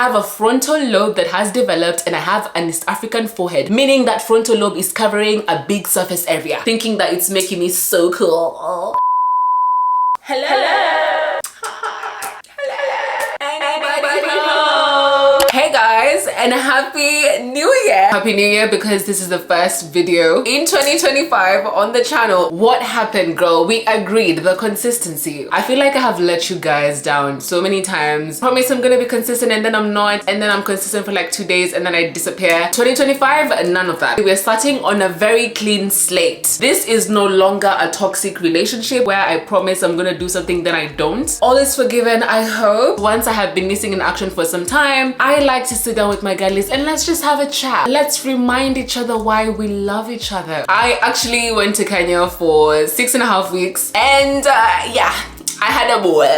have a frontal lobe that has developed and I have an East African forehead, meaning that frontal lobe is covering a big surface area. Thinking that it's making me so cool. Oh. Hello. Hello. Hey guys, and happy new year. Happy new year, because this is the first video in 2025 on the channel. What happened, girl? We agreed, the consistency. I feel like I have let you guys down so many times. Promise I'm gonna be consistent and then I'm not, and then I'm consistent for like 2 days and then I disappear. 2025, none of that. We're starting on a very clean slate. This is no longer a toxic relationship where I promise I'm gonna do something then I don't. All is forgiven, I hope. Once I have been missing in action for some time, I like to sit down with my girlies and let's just have a chat. Let's remind each other why we love each other. I actually went to Kenya for 6.5 weeks and yeah, I had a ball.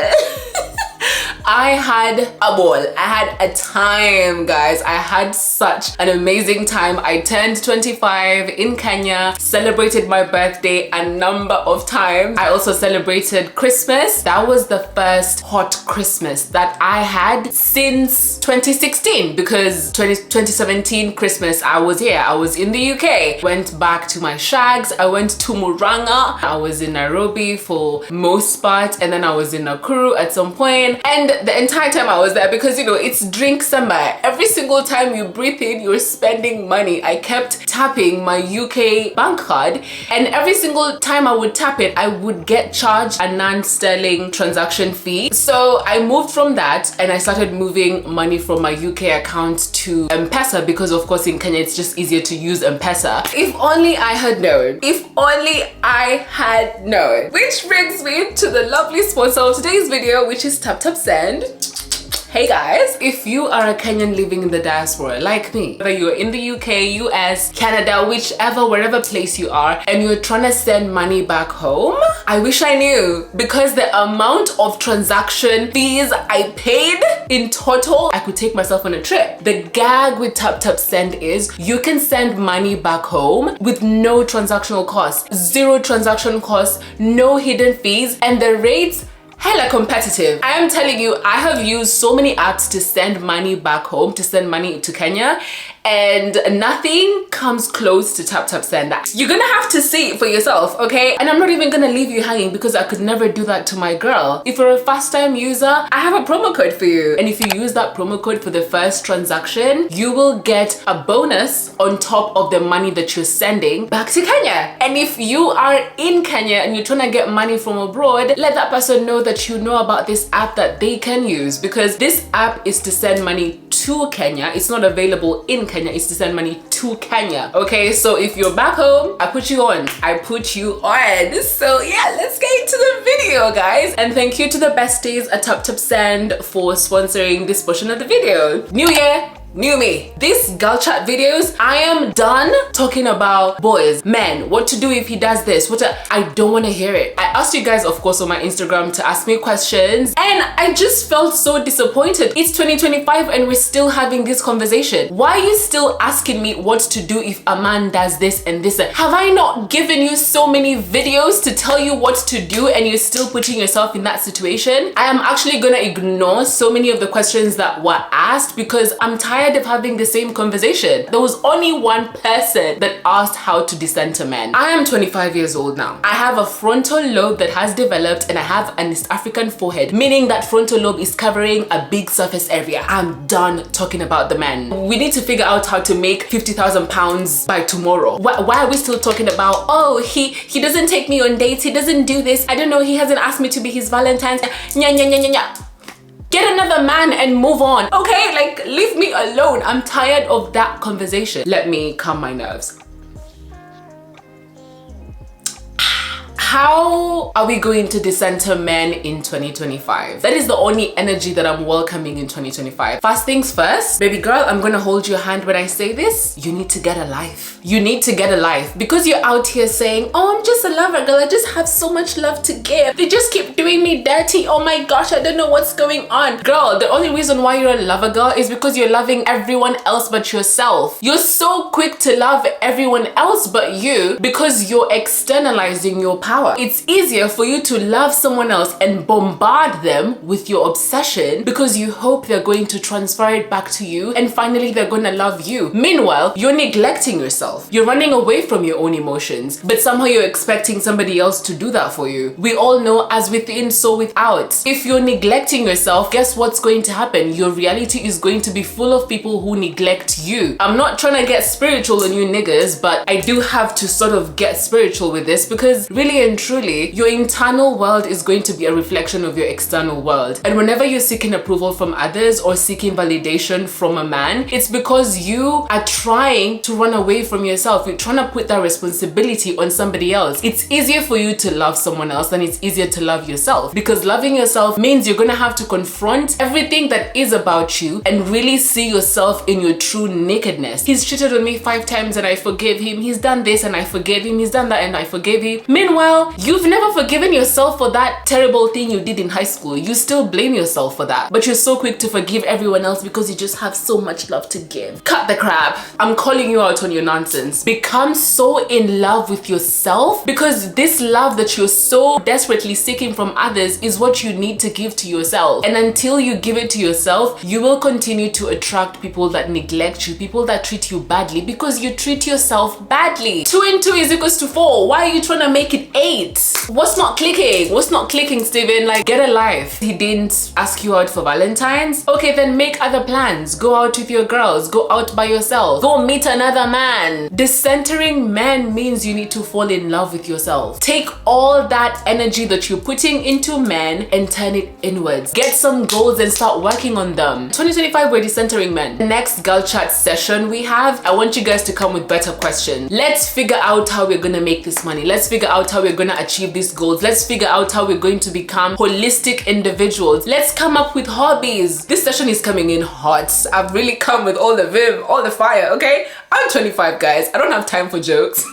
I had a ball. I had a time, guys. I had such an amazing time. I turned 25 in Kenya, celebrated my birthday a number of times. I also celebrated Christmas. That was the first hot Christmas that I had since 2016, because 2017 Christmas I was here. I was in the UK. Went back to my shags. I went to Murang'a. I was in Nairobi for most part, and then I was in Nakuru at some point. And the entire time I was there, because you know it's drink summer, every single time you breathe in you're spending money. I kept tapping my UK bank card, and every single time I would tap it I would get charged a non-sterling transaction fee. So I moved from that and I started moving money from my UK account to M-Pesa, because of course in Kenya it's just easier to use M-Pesa. If only I had known. If only I had known. Which brings me to the lovely sponsor of today's video, which is Taptap. Hey guys, if you are a Kenyan living in the diaspora like me, whether you're in the UK, US, Canada, wherever place you are, and you're trying to send money back home, I wish I knew, because the amount of transaction fees I paid in total, I could take myself on a trip. The gag with Taptap Send is you can send money back home with no transactional costs, 0 transaction costs, no hidden fees, and the rates hella competitive. I am telling you, I have used so many apps to send money back home, to send money to Kenya, and nothing comes close to Taptap Send. You're gonna have to see it for yourself, okay? And I'm not even gonna leave you hanging, because I could never do that to my girl. If you're a first-time user, I have a promo code for you, and if you use that promo code for the first transaction, you will get a bonus on top of the money that you're sending back to Kenya. And if you are in Kenya and you're trying to get money from abroad, let that person know that you know about this app that they can use, because this app is to send money to Kenya. It's not available in Kenya, it's to send money to Kenya. Okay, so if you're back home, I put you on. So yeah, let's get into the video, guys. And thank you to the besties at Taptap Send for sponsoring this portion of the video. New year, new me. These girl chat videos, I am done talking about boys, men, what to do if he does this, I don't want to hear it. I asked you guys, of course, on my Instagram to ask me questions, and I just felt so disappointed. It's 2025 and we're still having this conversation. Why are you still asking me what to do if a man does this and this? Have I not given you so many videos to tell you what to do and you're still putting yourself in that situation? I am actually gonna ignore so many of the questions that were asked, because I'm tired of having the same conversation. There was only one person that asked how to decenter men. I am 25 years old now. I have a frontal lobe that has developed and I have an East African forehead, meaning that frontal lobe is covering a big surface area. I'm done talking about the men. We need to figure out how to make 50,000 pounds by tomorrow. Why are we still talking about, oh, he doesn't take me on dates, he doesn't do this, I don't know, he hasn't asked me to be his Valentine's. Get another man and move on, okay? Like, leave me alone. I'm tired of that conversation. Let me calm my nerves. How are we going to decenter men in 2025? That is the only energy that I'm welcoming in 2025. First things first, baby girl, I'm gonna hold your hand when I say this. You need to get a life. You need to get a life, because you're out here saying, oh, I'm just a lover girl, I just have so much love to give. They just keep doing me dirty. Oh my gosh, I don't know what's going on. Girl, the only reason why you're a lover girl is because you're loving everyone else but yourself. You're so quick to love everyone else but you because you're externalizing your power. power. It's easier for you to love someone else and bombard them with your obsession because you hope they're going to transfer it back to you and finally they're gonna love you. Meanwhile, you're neglecting yourself. You're running away from your own emotions, but somehow you're expecting somebody else to do that for you. We all know, as within, so without. If you're neglecting yourself, guess what's going to happen? Your reality is going to be full of people who neglect you. I'm not trying to get spiritual on you niggas, but I do have to sort of get spiritual with this because really and truly, your internal world is going to be a reflection of your external world. And whenever you're seeking approval from others or seeking validation from a man, it's because you are trying to run away from yourself. You're trying to put that responsibility on somebody else. It's easier for you to love someone else than it's easier to love yourself, because loving yourself means you're gonna have to confront everything that is about you and really see yourself in your true nakedness. He's cheated on me 5 times and I forgave him. He's done this and I forgave him. He's done that and I forgave him. Meanwhile, you've never forgiven yourself for that terrible thing you did in high school. You still blame yourself for that, but you're so quick to forgive everyone else because you just have so much love to give. Cut the crap. I'm calling you out on your nonsense. Become so in love with yourself, because this love that you're so desperately seeking from others is what you need to give to yourself. And until you give it to yourself, you will continue to attract people that neglect you, people that treat you badly, because you treat yourself badly. 2 and 2 is equals to 4. Why are you trying to make it 8? What's not clicking? What's not clicking, Steven? Like, get a life. He didn't ask you out for Valentine's? Okay, then make other plans. Go out with your girls. Go out by yourself. Go meet another man. Decentering men means you need to fall in love with yourself. Take all that energy that you're putting into men and turn it inwards. Get some goals and start working on them. 2025, we're decentering men. Next girl chat session we have, I want you guys to come with better questions. Let's figure out how we're gonna make this money. Let's figure out how we're gonna achieve these goals. Let's figure out how we're going to become holistic individuals. Let's come up with hobbies. This session is coming in hot. I've really come with all the vim, all the fire, okay? I'm 25, guys. I don't have time for jokes.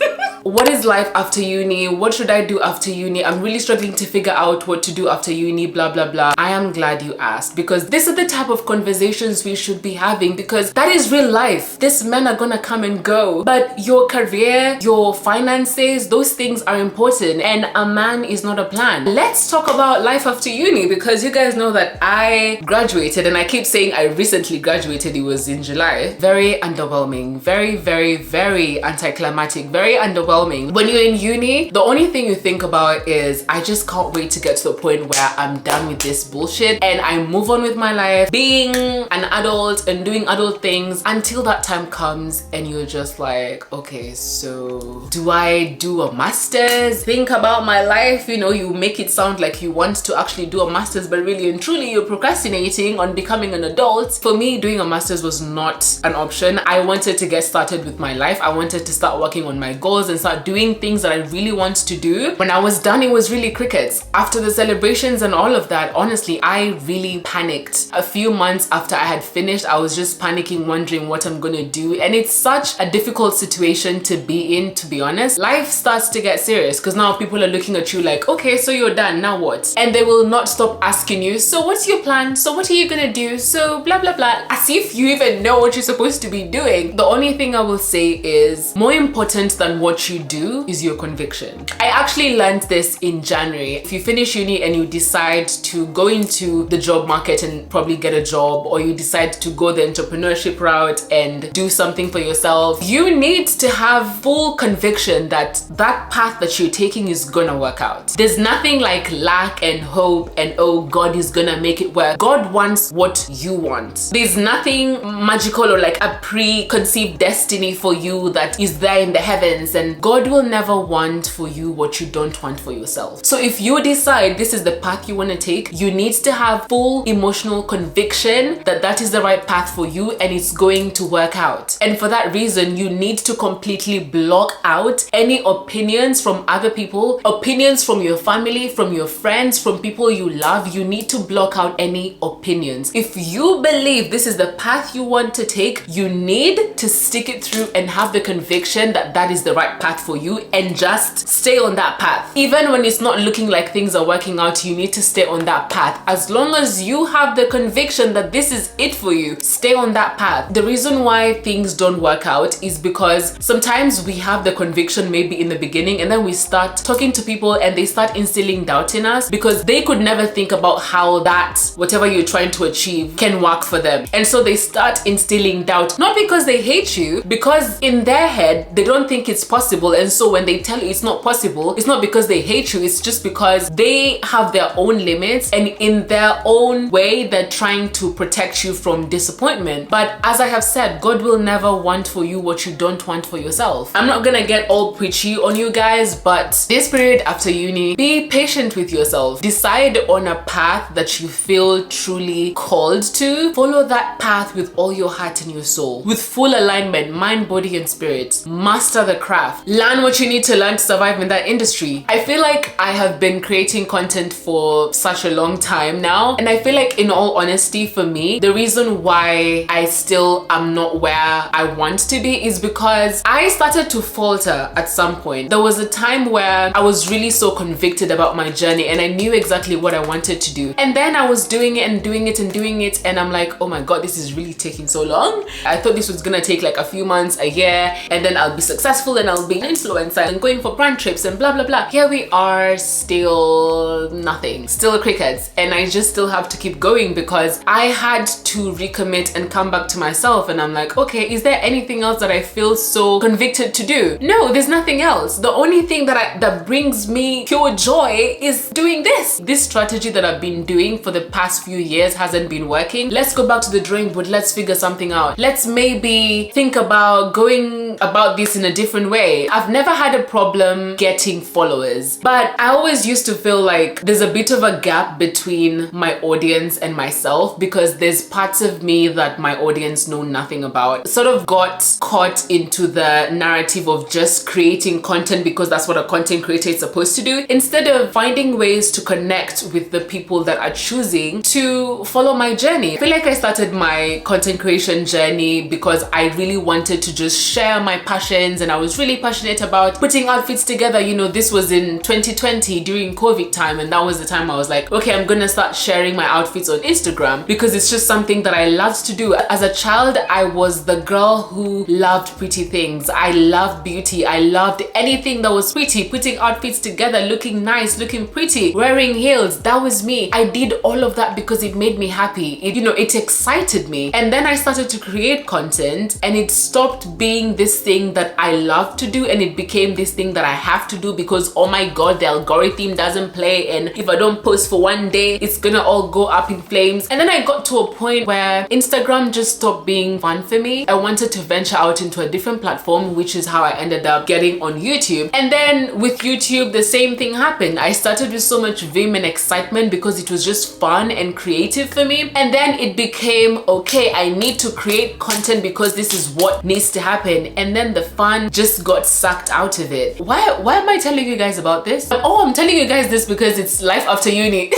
What is life after uni? What should I do after uni? I'm really struggling to figure out what to do after uni, blah, blah, blah. I am glad you asked, because this is the type of conversations we should be having, because that is real life. These men are gonna come and go, but your career, your finances, those things are important, and a man is not a plan. Let's talk about life after uni, because you guys know that I graduated, and I keep saying I recently graduated. It was in July. Very underwhelming. Very, very anticlimactic. Very underwhelming. When you're in uni, the only thing you think about is, I just can't wait to get to the point where I'm done with this bullshit and I move on with my life, being an adult and doing adult things, until that time comes and you're just like, okay, so do I do a master's? Think about my life. You know, you make it sound like you want to actually do a master's, but really and truly you're procrastinating on becoming an adult. For me, doing a master's was not an option. I wanted to get started with my life. I wanted to start working on my goals and start doing things that I really want to do. When I was done, it was really crickets. After the celebrations and all of that, honestly, I really panicked. A few months after I had finished, I was just panicking, wondering what I'm gonna do. And it's such a difficult situation to be in, to be honest. Life starts to get serious because now people are looking at you like, okay, so you're done, now what? And they will not stop asking you, so what's your plan? So what are you gonna do? So blah, blah, blah. As if you even know what you're supposed to be doing. The only thing I will say is, more important than what you do is your conviction. I actually learned this in January. If you finish uni and you decide to go into the job market and probably get a job, or you decide to go the entrepreneurship route and do something for yourself, you need to have full conviction that that path that you're taking is gonna work out. There's nothing like lack and hope and, oh, God is gonna make it work. God wants what you want. There's nothing magical or like a preconceived destiny for you that is there in the heavens, and God will never want for you what you don't want for yourself. So if you decide this is the path you want to take, you need to have full emotional conviction that that is the right path for you and it's going to work out. And for that reason, you need to completely block out any opinions from other people, opinions from your family, from your friends, from people you love. You need to block out any opinions. If you believe this is the path you want to take, you need to stick it through and have the conviction that that is the right path path for you and just stay on that path. Even when it's not looking like things are working out, you need to stay on that path. As long as you have the conviction that this is it for you, stay on that path. The reason why things don't work out is because sometimes we have the conviction maybe in the beginning, and then we start talking to people and they start instilling doubt in us because they could never think about how that whatever you're trying to achieve can work for them. And so they start instilling doubt, not because they hate you, because in their head they don't think it's possible. And so when they tell you it's not possible, it's not because they hate you, it's just because they have their own limits, and in their own way they're trying to protect you from disappointment. But as I have said, God will never want for you what you don't want for yourself. I'm not gonna get all preachy on you guys, but this period after uni, be patient with yourself. Decide on a path that you feel truly called to. Follow that path with all your heart and your soul, with full alignment, mind, body, and spirit. Master the craft. Learn what you need to learn to survive in that industry. I feel like I have been creating content for such a long time now, and I feel like, in all honesty, for me, the reason why I still am not where I want to be is because I started to falter at some point. There was a time where I was really so convicted about my journey and I knew exactly what I wanted to do, and then I was doing it and doing it and doing it, and I'm like, oh my god, this is really taking so long. I thought this was gonna take like a few months, a year, and then I'll be successful and I'll be an influencer and going for brand trips and blah blah blah. Here we are, still nothing, still crickets, and I just still have to keep going because I had to recommit and come back to myself. And I'm like, okay, is there anything else that I feel so convicted to do? No, there's nothing else. The only thing that brings me pure joy is doing this. This strategy that I've been doing for the past few years hasn't been working. Let's go back to the drawing board. Let's figure something out. Let's maybe think about going about this in a different way. I've never had a problem getting followers, but I always used to feel like there's a bit of a gap between my audience and myself, because there's parts of me that my audience know nothing about. Sort of got caught into the narrative of just creating content because that's what a content creator is supposed to do, instead of finding ways to connect with the people that are choosing to follow my journey. I feel like I started my content creation journey because I really wanted to just share my passions, and I was really passionate about putting outfits together. You know, this was in 2020 during COVID time, and that was the time I was like, okay, I'm gonna start sharing my outfits on Instagram because it's just something that I loved to do. As a child, I was the girl who loved pretty things. I loved beauty. I loved anything that was pretty, putting outfits together, looking nice, looking pretty, wearing heels. That was me. I did all of that because it made me happy. It excited me. And then I started to create content, and it stopped being this thing that I love to do, and it became this thing that I have to do because, oh my god, the algorithm doesn't play, and if I don't post for one day, it's gonna all go up in flames. And then I got to a point where Instagram just stopped being fun for me. I wanted to venture out into a different platform, which is how I ended up getting on YouTube. And then with YouTube, the same thing happened. I started with so much vim and excitement because it was just fun and creative for me, and then it became, okay, I need to create content because this is what needs to happen, and then the fun just got sucked out of it. Why am I telling you guys about this? Oh, I'm telling you guys this because it's life after uni.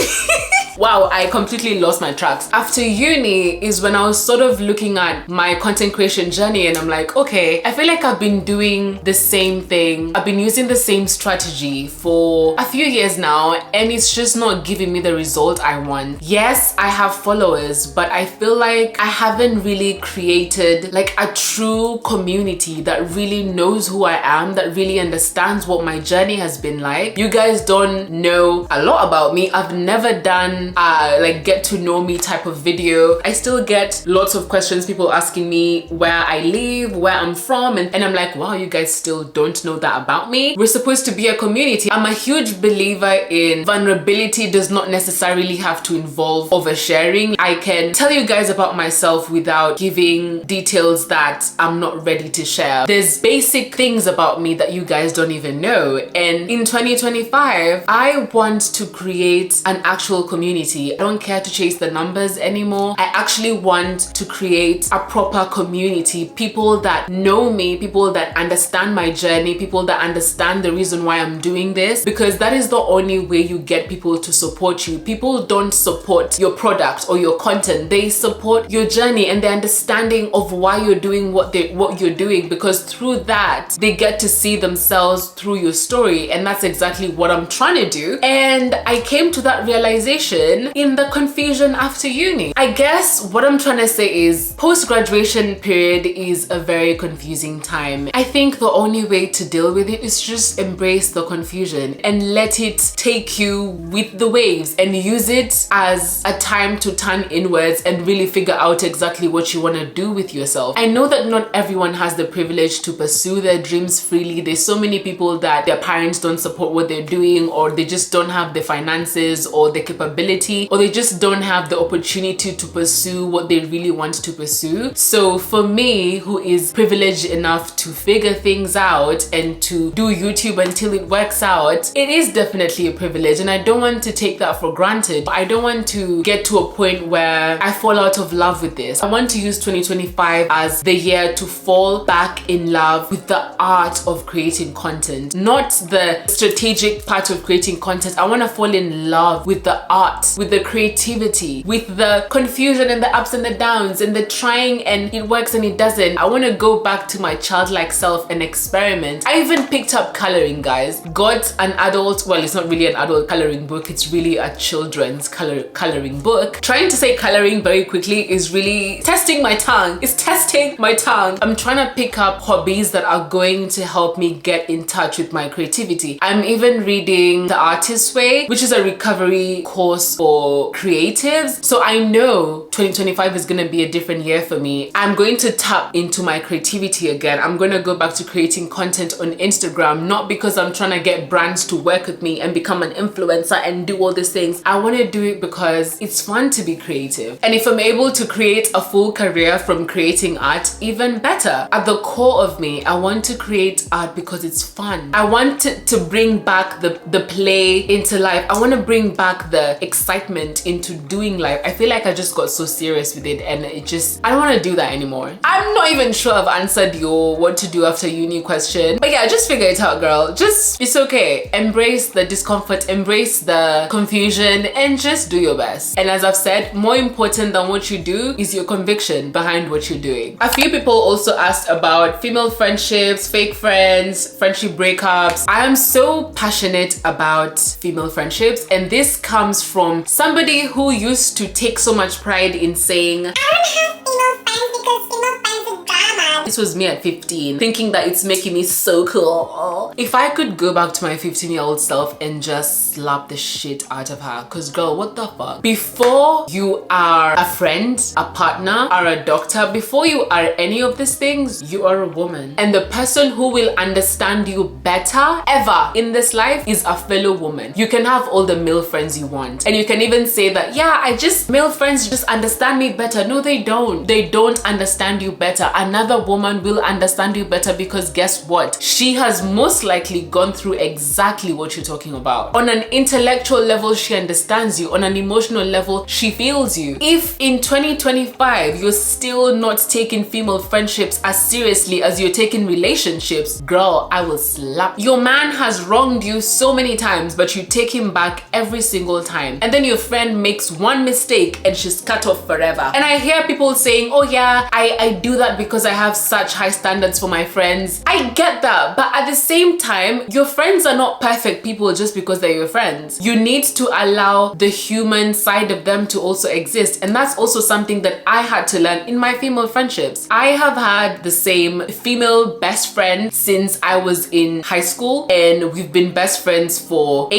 Wow, I completely lost my tracks. After uni is when I was sort of looking at my content creation journey, and I'm like, okay, I feel like I've been doing the same thing. I've been using the same strategy for a few years now, and it's just not giving me the result I want. Yes, I have followers, but I feel like I haven't really created like a true community that really knows who I am, that really understands what my journey has been like. You guys don't know a lot about me. I've never done like get to know me type of video. I still get lots of questions, people asking me where I live, where I'm from, and I'm like, wow, you guys still don't know that about me. We're supposed to be a community. I'm a huge believer in vulnerability does not necessarily have to involve oversharing. I can tell you guys about myself without giving details that I'm not ready to share. There's basic things about me that you guys don't even know, and in 2025 I want to create an actual community community. I don't care to chase the numbers anymore. I actually want to create a proper community, people that know me, people that understand my journey, people that understand the reason why I'm doing this, because that is the only way you get people to support you. People don't support your product or your content, they support your journey and the understanding of why you're doing what you're doing, because through that they get to see themselves through your story. And that's exactly what I'm trying to do. And I came to that realization in the confusion after uni. I guess what I'm trying to say is post-graduation period is a very confusing time. I think the only way to deal with it is just embrace the confusion and let it take you with the waves and use it as a time to turn inwards and really figure out exactly what you want to do with yourself. I know that not everyone has the privilege to pursue their dreams freely. There's so many people that their parents don't support what they're doing, or they just don't have the finances or the capability, or they just don't have the opportunity to pursue what they really want to pursue. So for me, who is privileged enough to figure things out and to do YouTube until it works out, it is definitely a privilege, and I don't want to take that for granted. I don't want to get to a point where I fall out of love with this. I want to use 2025 as the year to fall back in love with the art of creating content, not the strategic part of creating content. I want to fall in love with the art, with the creativity, with the confusion and the ups and the downs and the trying and it works and it doesn't. I want to go back to my childlike self and experiment. I even picked up coloring, guys. Got an adult, well, it's not really an adult coloring book, it's really a children's coloring book. Trying to say coloring very quickly is really testing my tongue. It's testing my tongue. I'm trying to pick up hobbies that are going to help me get in touch with my creativity. I'm even reading The Artist's Way, which is a recovery course for creatives. So I know 2025 is going to be a different year for me. I'm going to tap into my creativity again. I'm going to go back to creating content on Instagram, not because I'm trying to get brands to work with me and become an influencer and do all these things. I want to do it because it's fun to be creative. And if I'm able to create a full career from creating art, even better. At the core of me, I want to create art because it's fun. I want to bring back the play into life. I want to bring back the excitement into doing life. I feel like I just got so serious with it and I don't want to do that anymore. I'm not even sure I've answered your what to do after uni question. But yeah, just figure it out, girl. It's okay. Embrace the discomfort, embrace the confusion, and just do your best. And as I've said, more important than what you do is your conviction behind what you're doing. A few people also asked about female friendships, fake friends, friendship breakups. I am so passionate about female friendships, and this comes from somebody who used to take so much pride in saying, I don't have female friends because female friends are drama. This was me at 15, thinking that it's making me so cool. If I could go back to my 15-year-old self and just slap the shit out of her, cause girl, what the fuck? Before you are a friend, a partner, or a doctor, before you are any of these things, you are a woman. And the person who will understand you better ever in this life is a fellow woman. You can have all the male friends you want, and you can even say that, yeah, male friends just understand me better. No, they don't. They don't understand you better. Another woman will understand you better, because guess what? She has most likely gone through exactly what you're talking about. On an intellectual level, she understands you. On an emotional level, she feels you. If in 2025 you're still not taking female friendships as seriously as you're taking relationships, girl, I will slap. Your man has wronged you so many times, but you take him back every single time, and then your friend makes one mistake and she's cut off forever. And I hear people saying, oh yeah, I do that because I have such high standards for my friends. I get that, but at the same time, your friends are not perfect people just because they're your friends. You need to allow the human side of them to also exist, and that's also something that I had to learn in my female friendships. I have had the same female best friend since I was in high school, and we've been best friends for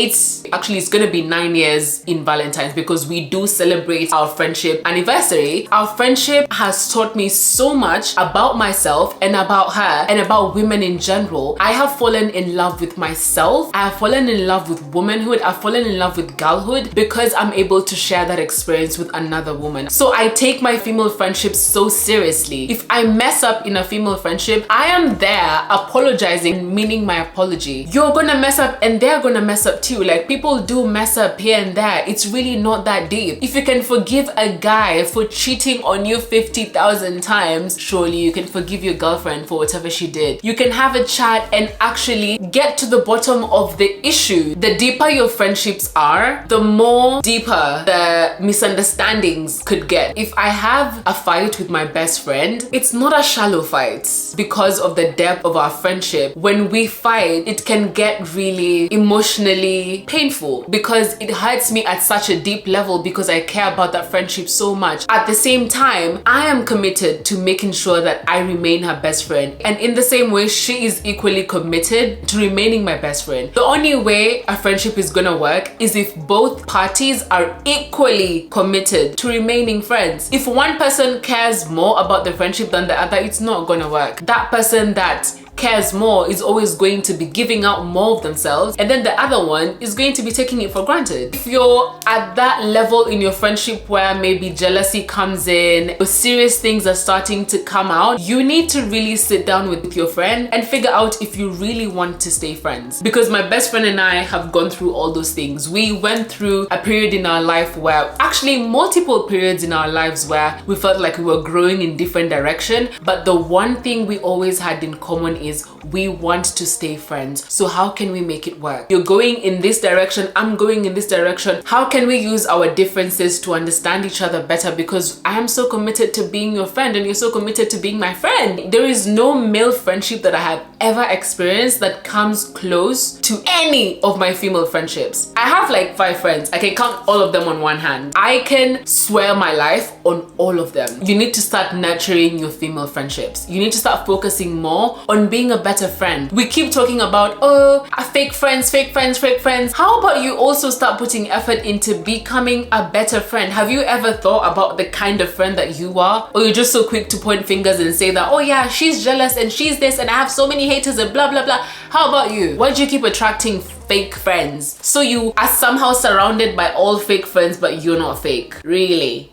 actually it's gonna be 9 years in Valentine's, because we do celebrate our friendship anniversary. Our friendship has taught me so much about myself myself and about her and about women in general, I have fallen in love with myself. I have fallen in love with womanhood. I've fallen in love with girlhood because I'm able to share that experience with another woman. So I take my female friendships so seriously. If I mess up in a female friendship, I am there apologizing, meaning my apology. You're gonna mess up and they're gonna mess up too. Like, people do mess up here and there. It's really not that deep. If you can forgive a guy for cheating on you 50,000 times, surely you can forgive your girlfriend for whatever she did. You can have a chat and actually get to the bottom of the issue. The deeper your friendships are, the more deeper the misunderstandings could get. If I have a fight with my best friend, it's not a shallow fight because of the depth of our friendship. When we fight, it can get really emotionally painful because it hurts me at such a deep level because I care about that friendship so much. At the same time, I am committed to making sure that I remain her best friend. And in the same way, she is equally committed to remaining my best friend. The only way a friendship is gonna work is if both parties are equally committed to remaining friends. If one person cares more about the friendship than the other, it's not gonna work. That person that cares more is always going to be giving out more of themselves, and then the other one is going to be taking it for granted. If you're at that level in your friendship where maybe jealousy comes in, or serious things are starting to come out, you need to really sit down with your friend and figure out if you really want to stay friends. Because my best friend and I have gone through all those things. We went through a period in our life where, actually multiple periods in our lives where we felt like we were growing in different direction, but the one thing we always had in common is we want to stay friends. So how can we make it work? You're going in this direction, I'm going in this direction. How can we use our differences to understand each other better? Because I am so committed to being your friend and you're so committed to being my friend. There is no male friendship that I have ever experienced that comes close to any of my female friendships. I have like 5 friends. I can count all of them on one hand. I can swear my life on all of them. You need to start nurturing your female friendships. You need to start focusing more on being a better friend. We keep talking about, oh, fake friends, fake friends, fake friends. How about you also start putting effort into becoming a better friend? Have you ever thought about the kind of friend that you are? Or you're just so quick to point fingers and say that, oh yeah, she's jealous and she's this and I have so many haters and blah, blah, blah. How about you? Why do you keep attracting fake friends? So you are somehow surrounded by all fake friends, but you're not fake. Really?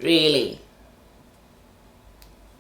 Really?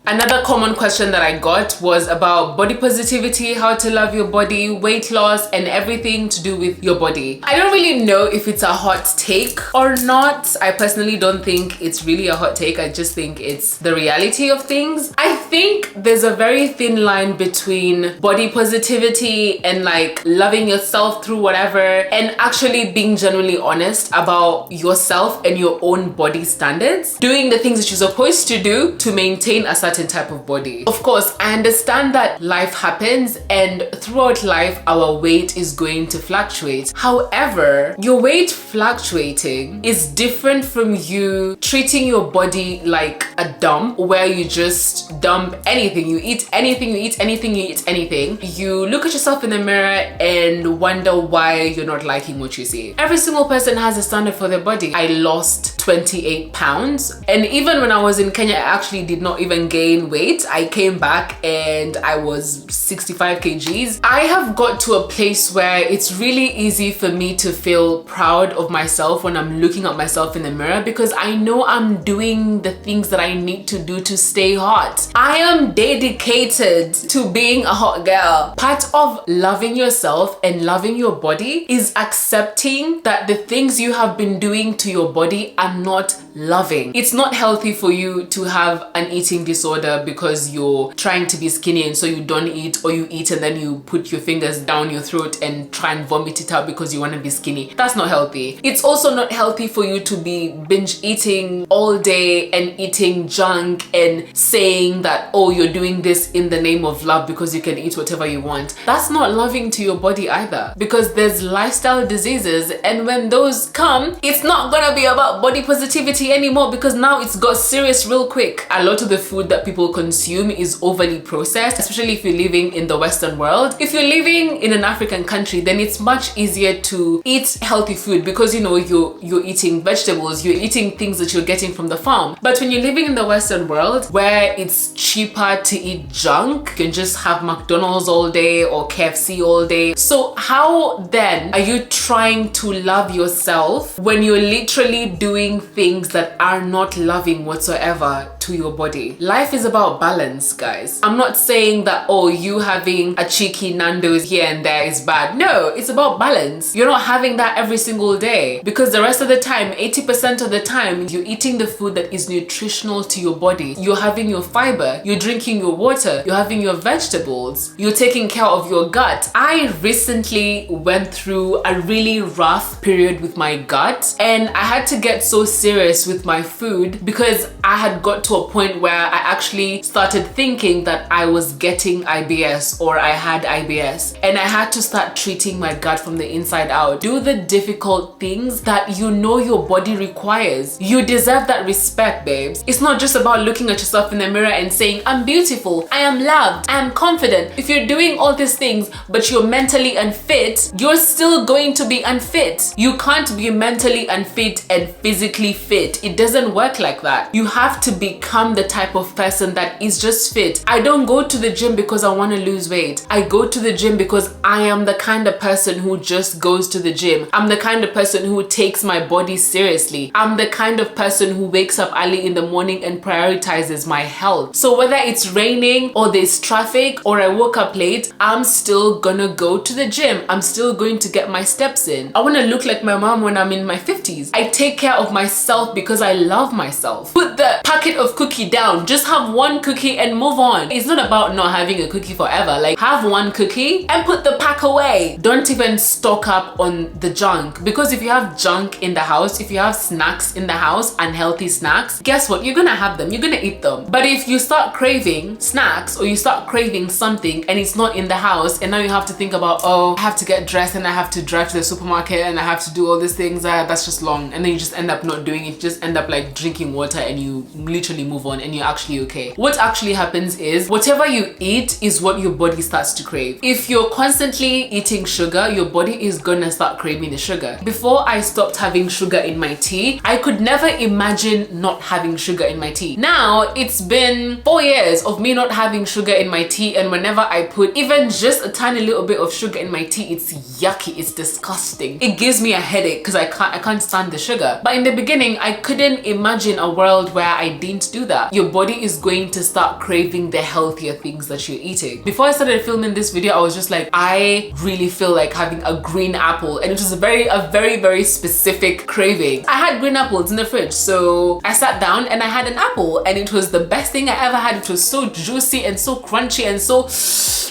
Another common question that I got was about body positivity, how to love your body, weight loss, and everything to do with your body. I don't really know if it's a hot take or not. I personally don't think it's really a hot take. I just think it's the reality of things. I think there's a very thin line between body positivity and like loving yourself through whatever and actually being genuinely honest about yourself and your own body standards. Doing the things that you're supposed to do to maintain a certain type of body. Of course, I understand that life happens and throughout life our weight is going to fluctuate. However, your weight fluctuating is different from you treating your body like a dump where you just dump anything. You eat anything, you eat anything, you eat anything. You look at yourself in the mirror and wonder why you're not liking what you see. Every single person has a standard for their body. I lost 28 pounds and even when I was in Kenya, I actually did not even gain weight. I came back and I was 65 kgs. I have got to a place where it's really easy for me to feel proud of myself when I'm looking at myself in the mirror because I know I'm doing the things that I need to do to stay hot. I am dedicated to being a hot girl. Part of loving yourself and loving your body is accepting that the things you have been doing to your body are not loving. It's not healthy for you to have an eating disorder because you're trying to be skinny and so you don't eat, or you eat and then you put your fingers down your throat and try and vomit it out because you want to be skinny. That's not healthy. It's also not healthy for you to be binge eating all day and eating junk and saying that, oh, you're doing this in the name of love because you can eat whatever you want. That's not loving to your body either, because there's lifestyle diseases, and when those come, it's not gonna be about body positivity pretty anymore because now it's got serious real quick. A lot of the food that people consume is overly processed, especially if you're living in the Western world. If you're living in an African country, then it's much easier to eat healthy food because you know you're eating vegetables, you're eating things that you're getting from the farm. But when you're living in the Western world where it's cheaper to eat junk, you can just have McDonald's all day or KFC all day. So how then are you trying to love yourself when you're literally doing things that are not loving whatsoever to your body? Life is about balance, guys. I'm not saying that, oh, you having a cheeky Nando's here and there is bad. No, it's about balance. You're not having that every single day because the rest of the time, 80% of the time, you're eating the food that is nutritional to your body. You're having your fiber, you're drinking your water, you're having your vegetables, you're taking care of your gut. I recently went through a really rough period with my gut and I had to get so serious with my food because I had got to a point where I actually started thinking that I was getting IBS or I had IBS, and I had to start treating my gut from the inside out. Do the difficult things that you know your body requires. You deserve that respect, babes. It's not just about looking at yourself in the mirror and saying, I'm beautiful, I am loved, I am confident. If you're doing all these things but you're mentally unfit, you're still going to be unfit. You can't be mentally unfit and physically fit. It doesn't work like that. You have to become the type of person that is just fit. I don't go to the gym because I want to lose weight. I go to the gym because I am the kind of person who just goes to the gym. I'm the kind of person who takes my body seriously. I'm the kind of person who wakes up early in the morning and prioritizes my health. So whether it's raining or there's traffic or I woke up late, I'm still gonna go to the gym. I'm still going to get my steps in. I want to look like my mom when I'm in my 50s. I take care of myself because I love myself. Put the packet of cookie down. Just have one cookie and move on. It's not about not having a cookie forever. Like, have one cookie and put the pack away. Don't even stock up on the junk, because if you have junk in the house, if you have snacks in the house, unhealthy snacks, guess what? You're gonna have them. You're gonna eat them. But if you start craving snacks or you start craving something and it's not in the house, and now you have to think about, oh, I have to get dressed and I have to drive to the supermarket and I have to do all these things, that's just long. And then you just end up not doing it. You just end up like drinking water and you literally move on and you're actually okay. What actually happens is whatever you eat is what your body starts to crave. If you're constantly eating sugar, your body is gonna start craving the sugar. Before I stopped having sugar in my tea, I could never imagine not having sugar in my tea. Now it's been 4 years of me not having sugar in my tea, and whenever I put even just a tiny little bit of sugar in my tea, it's yucky, it's disgusting. It gives me a headache because I can't stand the sugar. But in the beginning, I couldn't imagine a world where I didn't do that. Your body is going to start craving the healthier things that you're eating. Before I started filming this video, I was just like, I really feel like having a green apple, and it was a very specific craving. I had green apples in the fridge, so I sat down and I had an apple, and it was the best thing I ever had. It was so juicy and so crunchy and so...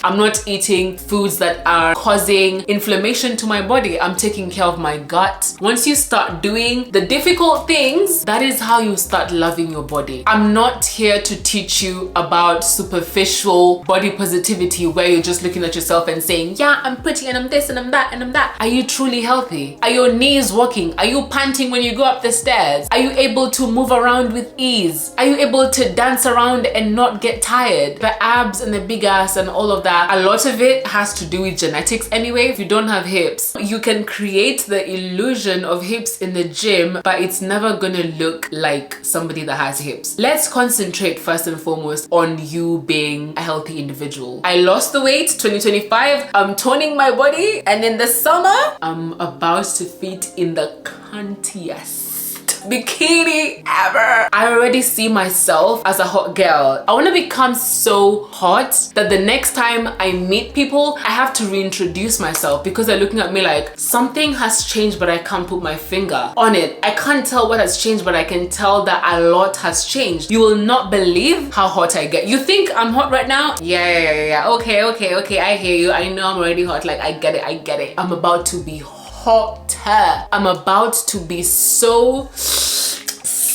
I'm not eating foods that are causing inflammation to my body. I'm taking care of my gut. Once you start doing the difficult things, that is how you start loving your body. I'm not here to teach you about superficial body positivity where you're just looking at yourself and saying, yeah, I'm pretty and I'm this and I'm that and I'm that. Are you truly healthy? Are your knees working? Are you panting when you go up the stairs? Are you able to move around with ease? Are you able to dance around and not get tired? The abs and the big ass and all of that, a lot of it has to do with genetics anyway. If you don't have hips, you can create the illusion of hips in the gym, but it's never gonna look like somebody that has hips. Let's concentrate first and foremost on you being a healthy individual. I lost the weight 2025. I'm toning my body, and in the summer, I'm about to fit in the cuntiest bikini ever. I already see myself as a hot girl. I want to become so hot that the next time I meet people, I have to reintroduce myself because they're looking at me like something has changed, but I can't put my finger on it. I can't tell what has changed, but I can tell that a lot has changed. You will not believe how hot I get. You think I'm hot right now? Yeah. Okay. I hear you. I know I'm already hot. Like, I get it. I'm about to be hotter. I'm about to be so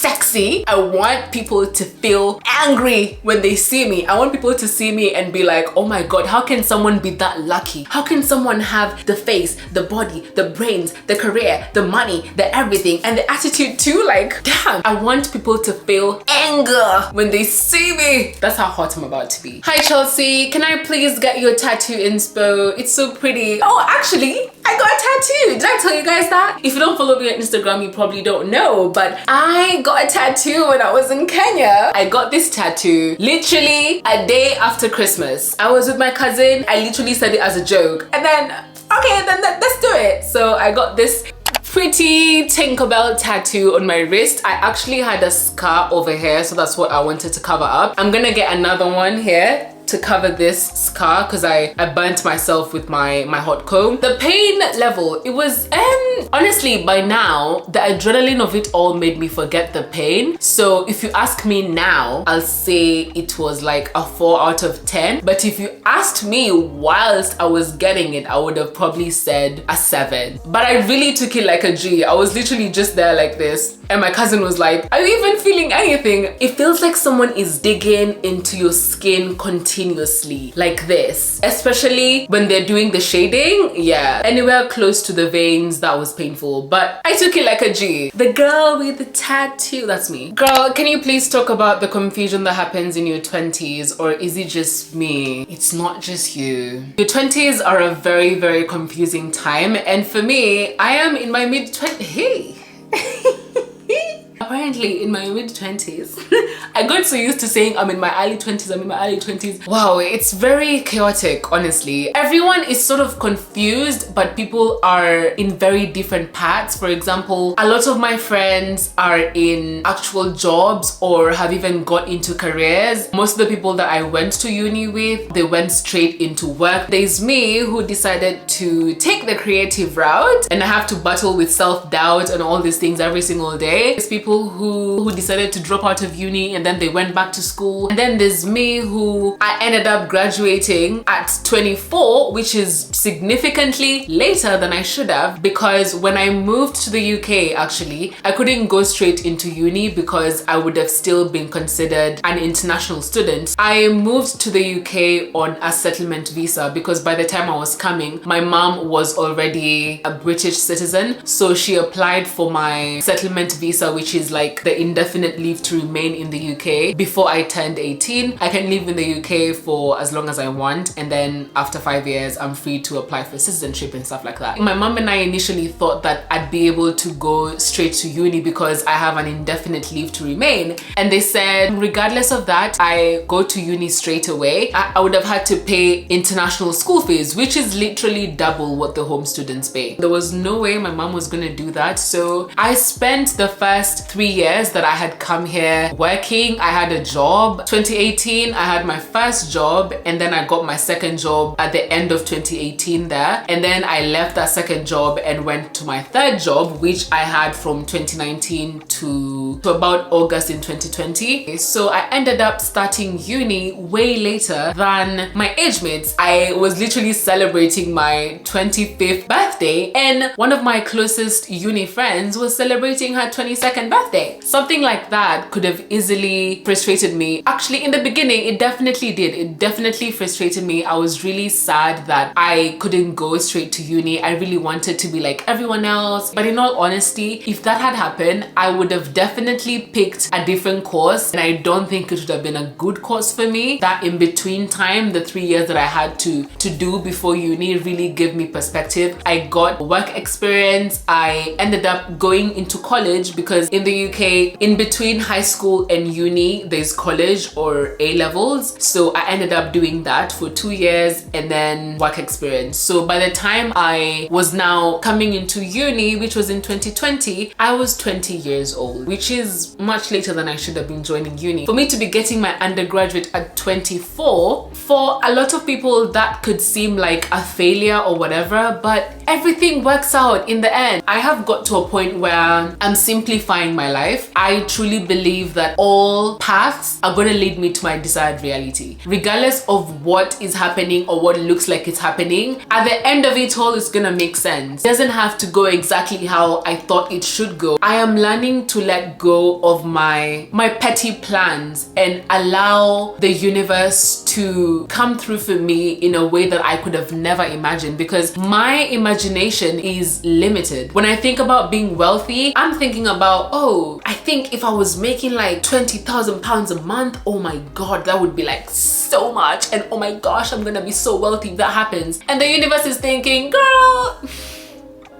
sexy. I want people to feel angry when they see me. I want people to see me and be like, oh my God, how can someone be that lucky? How can someone have the face, the body, the brains, the career, the money, the everything, and the attitude too? Like, damn. I want people to feel anger when they see me. That's how hot I'm about to be. Hi Chelsea, can I please get your tattoo inspo? It's so pretty. Oh, actually, I got a tattoo. Did I tell you guys that? If you don't follow me on Instagram, you probably don't know, but I got a tattoo when I was in Kenya. I got this tattoo literally a day after Christmas. I was with my cousin. I literally said it as a joke. And then, okay, then let's do it. So I got this pretty Tinkerbell tattoo on my wrist. I actually had a scar over here, so that's what I wanted to cover up. I'm gonna get another one here to cover this scar because I burnt myself with my hot comb. The pain level, it was honestly, by now the adrenaline of it all made me forget the pain. So if you ask me now, I'll say it was like a 4 out of 10. But if you asked me whilst I was getting it, I would have probably said a 7. But I really took it like a G. I was literally just there like this, and my cousin was like, are you even feeling anything? It feels like someone is digging into your skin continuously like this, especially when they're doing the shading. Yeah, anywhere close to the veins, that was painful, but I took it like a G. The girl with the tattoo, that's me. Girl, can you please talk about the confusion that happens in your 20s, or is it just me? It's not just you. Your 20s are a very, very confusing time, and for me, I am in my mid-20s. Hey. Apparently in my mid-20s. I got so used to saying I'm in my early 20s, I'm in my early 20s. Wow, it's very chaotic, honestly. Everyone is sort of confused, but people are in very different paths. For example, a lot of my friends are in actual jobs or have even got into careers. Most of the people that I went to uni with, they went straight into work. There's me who decided to take the creative route, and I have to battle with self-doubt and all these things every single day. There's people who decided to drop out of uni and then they went back to school. And then there's me who I ended up graduating at 24, which is significantly later than I should have, because when I moved to the UK, actually, I couldn't go straight into uni because I would have still been considered an international student. I moved to the UK on a settlement visa because by the time I was coming, my mom was already a British citizen. So she applied for my settlement visa, which is like the indefinite leave to remain in the UK. Before I turned 18, I can live in the UK for as long as I want, and then after 5 years, I'm free to apply for citizenship and stuff like that. My mom and I initially thought that I'd be able to go straight to uni because I have an indefinite leave to remain, and they said regardless of that, I go to uni straight away. I would have had to pay international school fees, which is literally double what the home students pay. There was no way my mom was gonna do that, so I spent the first 3 years that I had come here working. I had a job. 2018, I had my first job, and then I got my second job at the end of 2018 there. And then I left that second job and went to my third job, which I had from 2019 to about August in 2020. So I ended up starting uni way later than my age mates. I was literally celebrating my 25th birthday, and one of my closest uni friends was celebrating her 22nd birthday. Something like that could have easily frustrated me. Actually, in the beginning, it definitely did. It definitely frustrated me. I was really sad that I couldn't go straight to uni. I really wanted to be like everyone else. But in all honesty, if that had happened, I would have definitely picked a different course, and I don't think it would have been a good course for me. That in between time, the 3 years that I had to do before uni really gave me perspective. I got work experience. I ended up going into college because in the UK, in between high school and uni, there's college or A-levels. So I ended up doing that for 2 years and then work experience. So by the time I was now coming into uni, which was in 2020, I was 20 years old, which is much later than I should have been joining uni. For me to be getting my undergraduate at 24, for a lot of people that could seem like a failure or whatever, but everything works out in the end. I have got to a point where I'm simplifying my life. I truly believe that all all paths are going to lead me to my desired reality. Regardless of what is happening or what looks like it's happening, at the end of it all, it's going to make sense. It doesn't have to go exactly how I thought it should go. I am learning to let go of my petty plans and allow the universe to come through for me in a way that I could have never imagined, because my imagination is limited. When I think about being wealthy, I'm thinking about, oh, I think if I was making like 20,000 pounds a month, oh my God, that would be like so much. And oh my gosh, I'm gonna be so wealthy if that happens. And the universe is thinking, girl,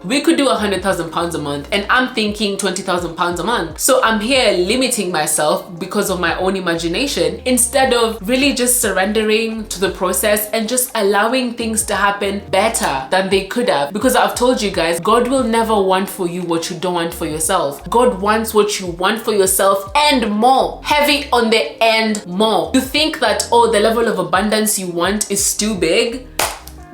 we could do 100,000 pounds a month, and I'm thinking 20,000 pounds a month. So I'm here limiting myself because of my own imagination, instead of really just surrendering to the process and just allowing things to happen better than they could have. Because I've told you guys, God will never want for you what you don't want for yourself. God wants what you want for yourself and more. Heavy on the and more. You think that, oh, the level of abundance you want is too big?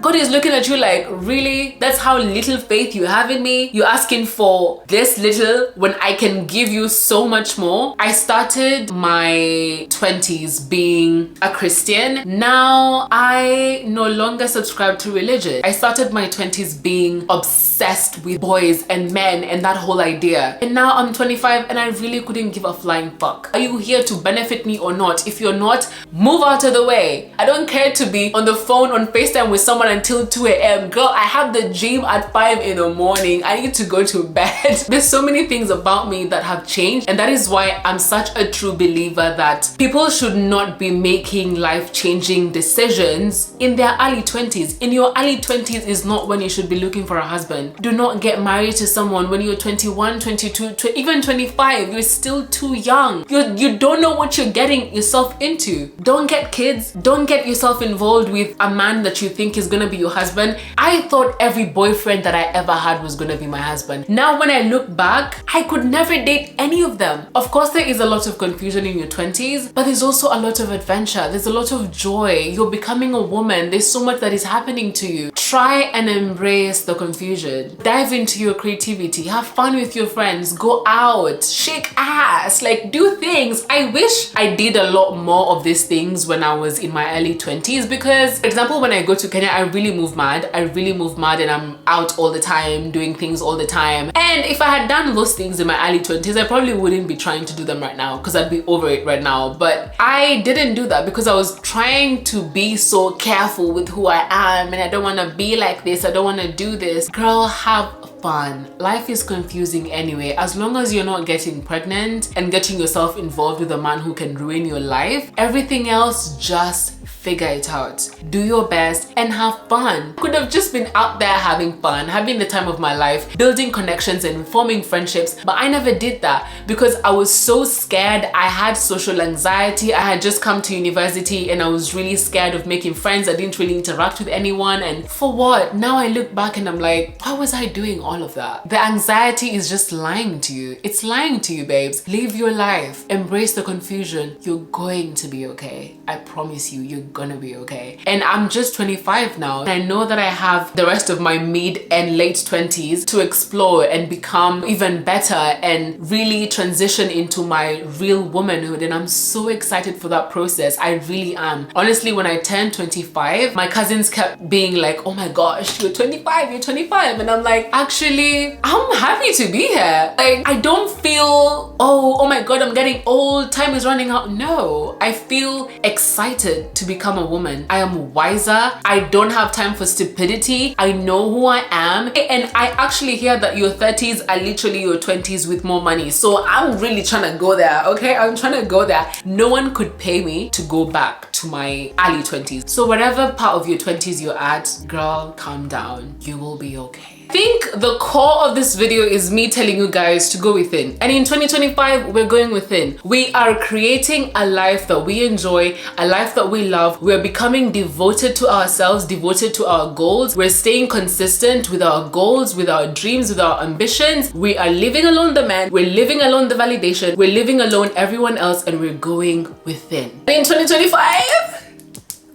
God is looking at you like, really? That's how little faith you have in me? You're asking for this little when I can give you so much more? I started my 20s being a Christian. Now I no longer subscribe to religion. I started my 20s being obsessed with boys and men and that whole idea. And now I'm 25 and I really couldn't give a flying fuck. Are you here to benefit me or not? If you're not, move out of the way. I don't care to be on the phone on FaceTime with someone until 2 a.m. Girl, I have the gym at 5 in the morning. I need to go to bed. There's so many things about me that have changed, and that is why I'm such a true believer that people should not be making life-changing decisions in their early 20s. In your early 20s is not when you should be looking for a husband. Do not get married to someone when you're 21, 22, even 25. You're still too young. You don't know what you're getting yourself into. Don't get kids. Don't get yourself involved with a man that you think is gonna be your husband. I thought every boyfriend that I ever had was gonna be my husband. Now when I look back, I could never date any of them. Of course, there is a lot of confusion in your 20s, but there's also a lot of adventure. There's a lot of joy. You're becoming a woman. There's so much that is happening to you. Try and embrace the confusion. Dive into your creativity. Have fun with your friends. Go out. Shake ass. Like, do things. I wish I did a lot more of these things when I was in my early 20s, because, for example, when I go to Kenya, I really move mad. I really move mad and I'm out all the time, doing things all the time. And if I had done those things in my early 20s, I probably wouldn't be trying to do them right now, because I'd be over it right now. But I didn't do that because I was trying to be so careful with who I am, and I don't want to be like this. I don't want to do this. Girl, have fun. Life is confusing anyway. As long as you're not getting pregnant and getting yourself involved with a man who can ruin your life, everything else, just figure it out. Do your best and have fun. Could have just been out there having fun, having the time of my life, building connections and forming friendships, but I never did that because I was so scared. I had social anxiety. I had just come to university and I was really scared of making friends. I didn't really interact with anyone, and for what? Now I look back and I'm like, why was I doing all of that? The anxiety is just lying to you. It's lying to you, babes. Live your life. Embrace the confusion. You're going to be okay. I promise you, you're gonna be okay. And I'm just 25 now, and I know that I have the rest of my mid and late 20s to explore and become even better and really transition into my real womanhood, and I'm so excited for that process. I really am. Honestly, when I turned 25, my cousins kept being like, oh my gosh, you're 25, you're 25, and I'm like, actually, I'm happy to be here. Like, I don't feel, oh my god, I'm getting old, time is running out. No, I feel excited to become a woman. I am wiser. I don't have time for stupidity. I know who I am. And I actually hear that your 30s are literally your 20s with more money. So I'm really trying to go there, okay? I'm trying to go there. No one could pay me to go back to my early 20s. So whatever part of your 20s you're at, girl, calm down. You will be okay. I think the core of this video is me telling you guys to go within. And in 2025, we're going within. We are creating a life that we enjoy, a life that we love. We're becoming devoted to ourselves, devoted to our goals. We're staying consistent with our goals, with our dreams, with our ambitions. We are leaving alone the man. We're leaving alone the validation. We're leaving alone everyone else, and we're going within. And in 2025,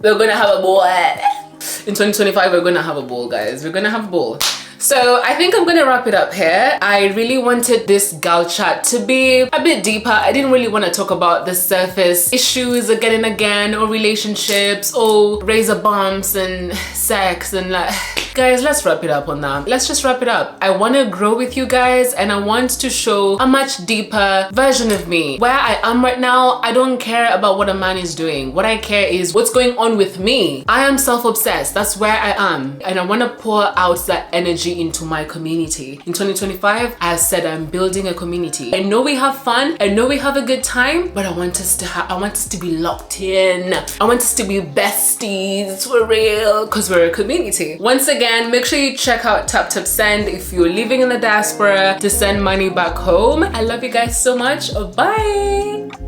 we're gonna have a ball. In 2025, we're gonna have a ball, guys. We're gonna have a ball. So I think I'm gonna wrap it up here. I really wanted this gal chat to be a bit deeper. I didn't really want to talk about the surface issues again and again, or relationships, or razor bumps and sex and like, guys, let's wrap it up on that. Let's just wrap it up. I want to grow with you guys, and I want to show a much deeper version of me. Where I am right now, I don't care about what a man is doing. What I care is what's going on with me. I am self-obsessed. That's where I am, and I want to pour out that energy into my community. In 2025, as said, I'm building a community. I know we have fun, I know we have a good time, but I want us to be locked in. I want us to be besties for real, because we're a community. Once again, make sure you check out Taptap Send if you're living in the diaspora to send money back home. I love you guys so much. Bye.